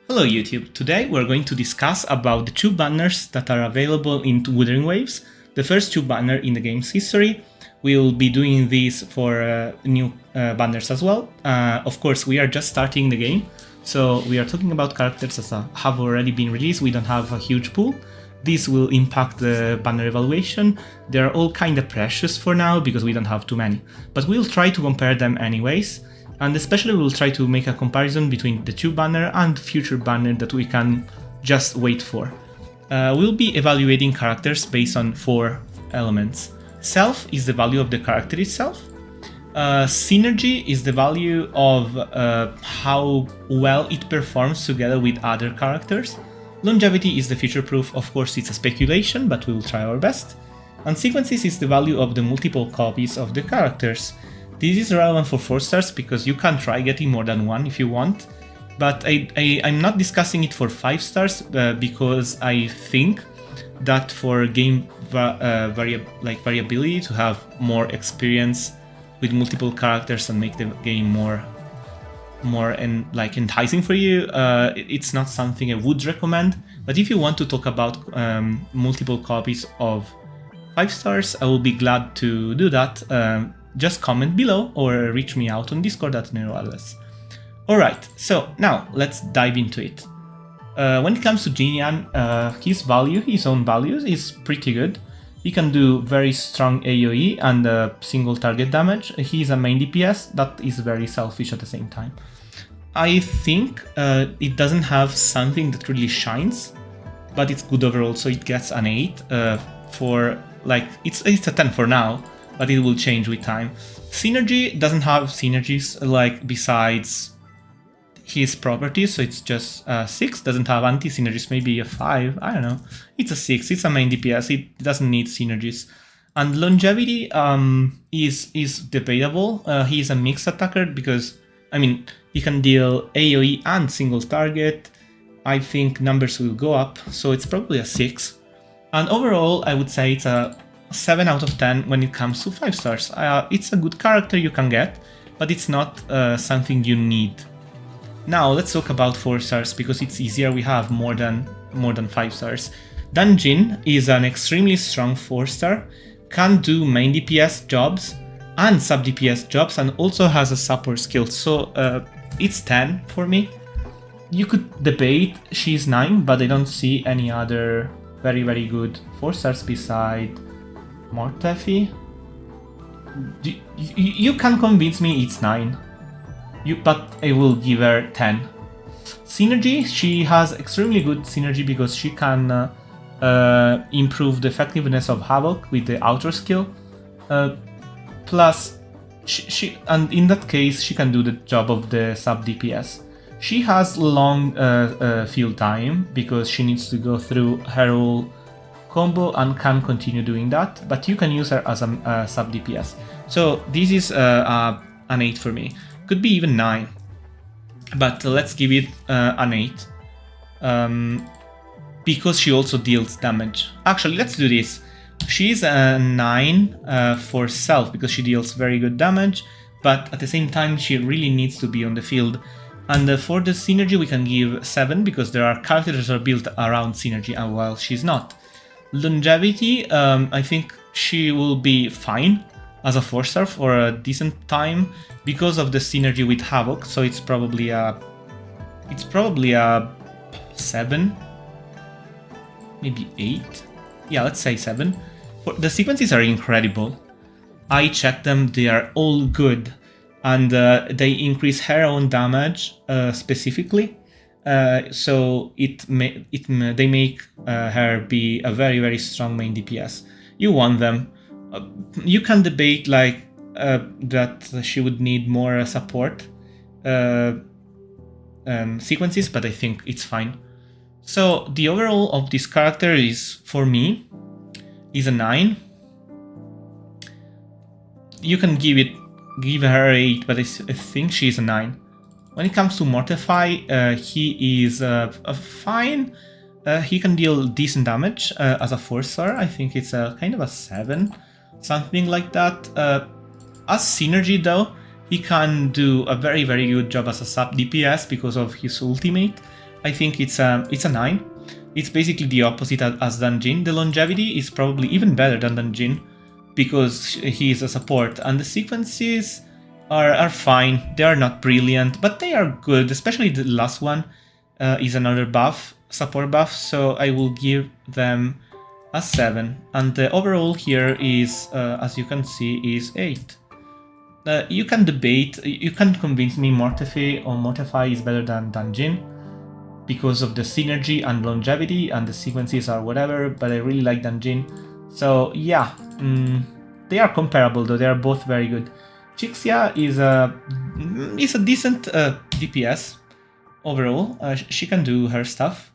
Hello YouTube, today we're going to discuss about the two banners that are available in Wuthering Waves, the first two banners in the game's history. We'll be doing these for new banners as well. Of course, we are just starting the game, so we are talking about characters that have already been released. We don't have a huge pool. This will impact the banner evaluation. They're all kinda precious for now because we don't have too many, but we'll try to compare them anyways. And especially we'll try to make a comparison between the two banner and future banner that we can just wait for. We'll be evaluating characters based on 4 elements. Self is the value of the character itself. Synergy is the value of how well it performs together with other characters. Longevity is the future proof. Of course, it's a speculation, but we will try our best. And sequences is the value of the multiple copies of the characters. This is relevant for 4 stars because you can try getting more than one if you want, but I'm not discussing it for 5 stars because I think that for game variability to have more experience with multiple characters and make the game more enticing for you, it's not something I would recommend. But if you want to talk about multiple copies of 5 stars, I will be glad to do that. Just comment below or reach me out on Discord at Neroales. Alright, so now let's dive into it. When it comes to Jiyan, his own values, is pretty good. He can do very strong AoE and single target damage. He's a main DPS that is very selfish at the same time. I think it doesn't have something that really shines, but it's good overall, so it gets an 8 it's a 10 for now, but it will change with time. Synergy doesn't have synergies besides his properties, so it's just 6. Doesn't have anti-synergies, maybe a 5, I don't know. It's a 6, it's a main DPS, it doesn't need synergies. And longevity is debatable. He's a mixed attacker because, he can deal AoE and single target. I think numbers will go up, so it's probably a 6. And overall, I would say it's a 7 out of 10 when it comes to 5 stars. It's a good character you can get, but it's not something you need. Now let's talk about 4 stars because it's easier. We have more than 5 stars. Jin is an extremely strong 4 star, can do main DPS jobs and sub DPS jobs, and also has a support skill. So it's 10 for me. You could debate she's 9, but I don't see any other very good 4 stars beside Mortefi. You can convince me it's 9, but I will give her 10. Synergy, she has extremely good synergy because she can improve the effectiveness of Havoc with the outer skill. Plus, and in that case, she can do the job of the sub DPS. She has long field time because she needs to go through her whole combo and can continue doing that, but you can use her as a sub DPS. So this is an 8 for me. Could be even 9, but let's give it an 8 because she also deals damage. Actually, let's do this. She's a 9 for self because she deals very good damage, but at the same time she really needs to be on the field. And for the synergy we can give 7 because there are characters that are built around synergy, and while she's not. Longevity, I think she will be fine as a 4 star for a decent time because of the synergy with Havoc, so it's probably a 7, maybe 8. Yeah, let's say 7. The sequences are incredible. I checked them, they are all good, and they increase her own damage specifically. So they make her be a very strong main DPS. You want them. You can debate that she would need more support sequences, but I think it's fine. So the overall of this character is, for me, is a 9. You can give her 8, but I think she's a 9. When it comes to Mortify, he is fine. He can deal decent damage as a 4 star. I think it's a kind of a 7, something like that. As synergy though, he can do a very good job as a sub DPS because of his ultimate, I think it's a 9. It's basically the opposite as Danjin. The longevity is probably even better than Danjin because he is a support, and the sequences are fine. They are not brilliant, but they are good, especially the last one is another buff, support buff, so I will give them a 7. And the overall here is, as you can see, is 8. You can debate, you can convince me Mortify or Mortify is better than Danjin because of the synergy and longevity, and the sequences are whatever, but I really like Danjin. So yeah, they are comparable though, they are both very good. Jixia is a decent DPS overall. She can do her stuff,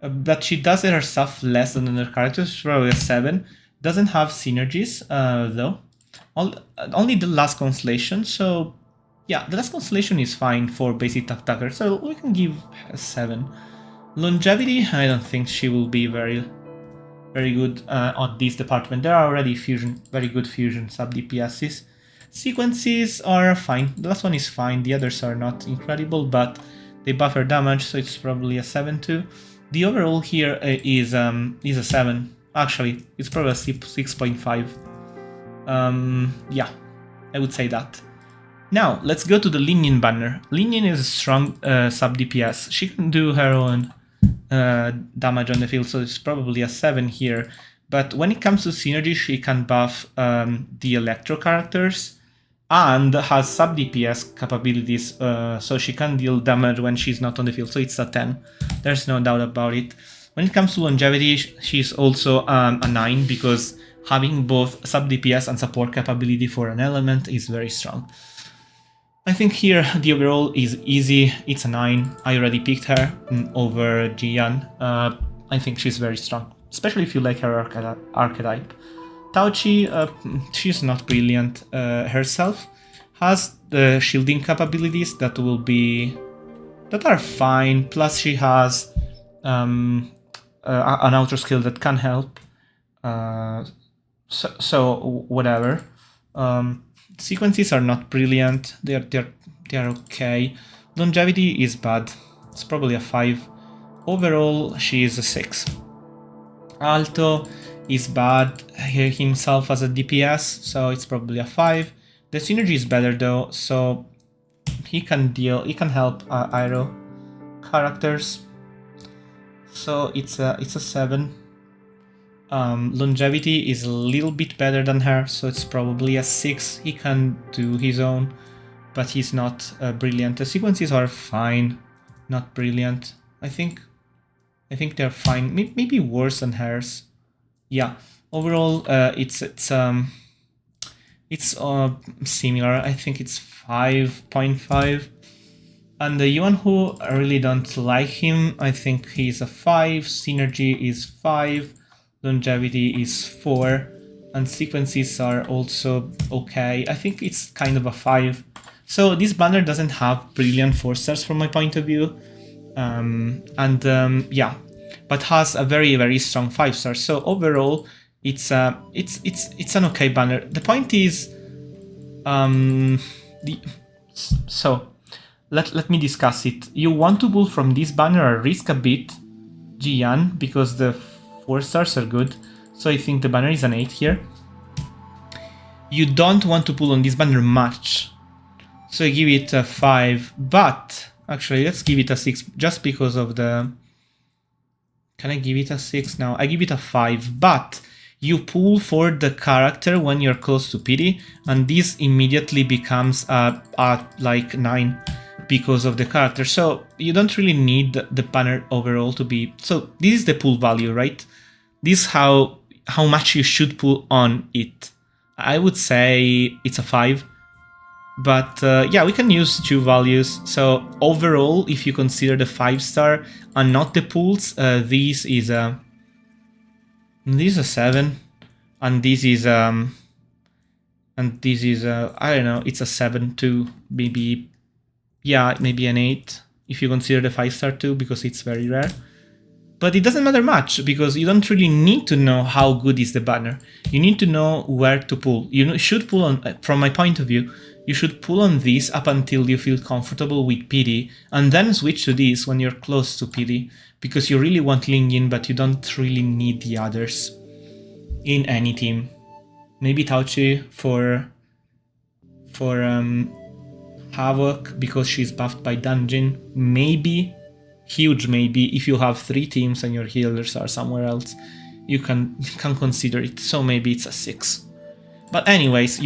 but she does her stuff less than other characters, probably a 7. Doesn't have synergies though. Only the last constellation, so yeah, the last constellation is fine for basic attacker, so we can give a 7. Longevity, I don't think she will be very good on this department. There are already very good fusion sub DPSs. Sequences are fine. The last one is fine. The others are not incredible, but they buffer damage, so it's probably a 7 too. The overall here is a 7. Actually, it's probably a 6.5. Yeah, I would say that. Now, let's go to the Linyin banner. Linyin is a strong sub DPS. She can do her own damage on the field, so it's probably a 7 here. But when it comes to synergy, she can buff the Electro characters and has sub DPS capabilities, so she can deal damage when she's not on the field, so it's a 10. There's no doubt about it. When it comes to longevity, she's also a 9 because having both sub DPS and support capability for an element is very strong. I think here the overall is easy, it's a 9. I already picked her over Jiyan. I think she's very strong, especially if you like her archetype. Taochi, she's not brilliant herself, has the shielding capabilities that are fine, plus she has an outer skill that can help, so whatever. Sequences are not brilliant, they're okay. Longevity is bad, it's probably a 5. Overall, she is a 6. Alto is bad himself as a DPS, so it's probably a 5. The synergy is better though, so he can help Aero characters, so it's a 7. Longevity is a little bit better than her, so it's probably a 6. He can do his own, but he's not brilliant. The sequences are fine, not brilliant. I think they're fine, maybe worse than hers. Yeah, overall it's similar. I think it's 5.5. And the Yuan Hu, I really don't like him. I think he's a 5. Synergy is 5. Longevity is 4. And sequences are also okay. I think it's kind of a 5. So this banner doesn't have brilliant 4 stars from my point of view. Yeah, but has a very, very strong 5 stars. So overall, it's an okay banner. The point is, let me discuss it. You want to pull from this banner or risk a bit Jiyan because the 4 stars are good. So I think the banner is an 8 here. You don't want to pull on this banner much, so I give it a 5. But actually, let's give it a 6 just because of the. Can I give it a 6 now? I give it a 5, but you pull for the character when you're close to pity, and this immediately becomes like 9 because of the character. So you don't really need the banner overall to be. So this is the pull value, right? This is how much you should pull on it. I would say it's a 5. But yeah, we can use 2 values. So overall, if you consider the 5 star and not the pools, this is a 7, and this is I don't know, it's a 7 too, maybe, yeah, maybe an 8 if you consider the 5 star too, because it's very rare. But it doesn't matter much, because you don't really need to know how good is the banner. You need to know where to pull. You should pull on, from my point of view, you should pull on this up until you feel comfortable with PD, and then switch to this when you're close to PD, because you really want Ling Yin, but you don't really need the others in any team. Maybe Tauchi for Havoc, because she's buffed by Dungeon. Maybe, huge maybe, if you have 3 teams and your healers are somewhere else, you can consider it. So maybe it's a 6. But anyways,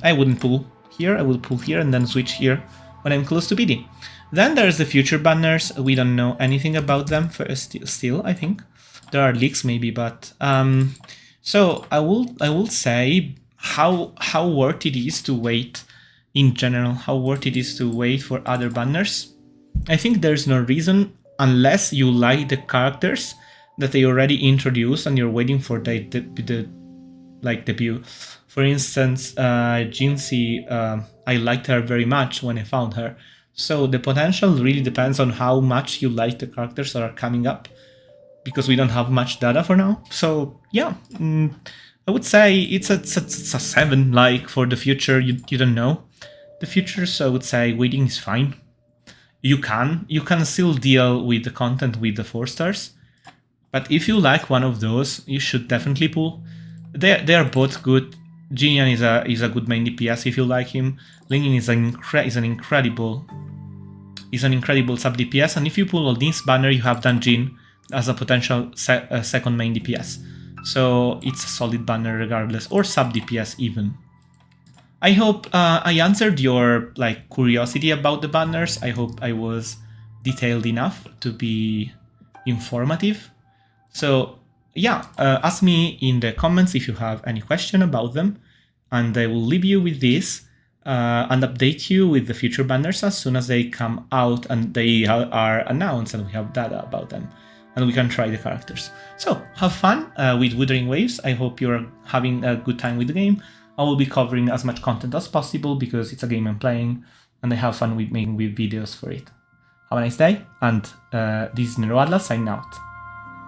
I wouldn't pull here. I will pull here and then switch here when I'm close to PD. Then there's the future banners. We don't know anything about them still, I think. There are leaks maybe, but so I will say how worth it is to wait in general, how worth it is to wait for other banners. I think there's no reason, unless you like the characters that they already introduced and you're waiting for the debut. For instance, Jinxie, I liked her very much when I found her. So the potential really depends on how much you like the characters that are coming up, because we don't have much data for now. So yeah, I would say it's a 7. Like, for the future, you don't know the future, so I would say waiting is fine. You can still deal with the content with the 4 stars, but if you like one of those, you should definitely pull. They are both good. Jiyan is a good main DPS if you like him. Ling Yin is an incredible sub DPS, and if you pull on this banner, you have Danjin as a potential second main DPS. So it's a solid banner regardless, or sub DPS even. I hope I answered your curiosity about the banners. I hope I was detailed enough to be informative. So yeah, ask me in the comments if you have any question about them, and I will leave you with this and update you with the future banners as soon as they come out and they are announced and we have data about them and we can try the characters. So have fun with Wuthering Waves. I hope you're having a good time with the game. I will be covering as much content as possible because it's a game I'm playing and I have fun with making videos for it. Have a nice day, and this is Nero Atlas signing out.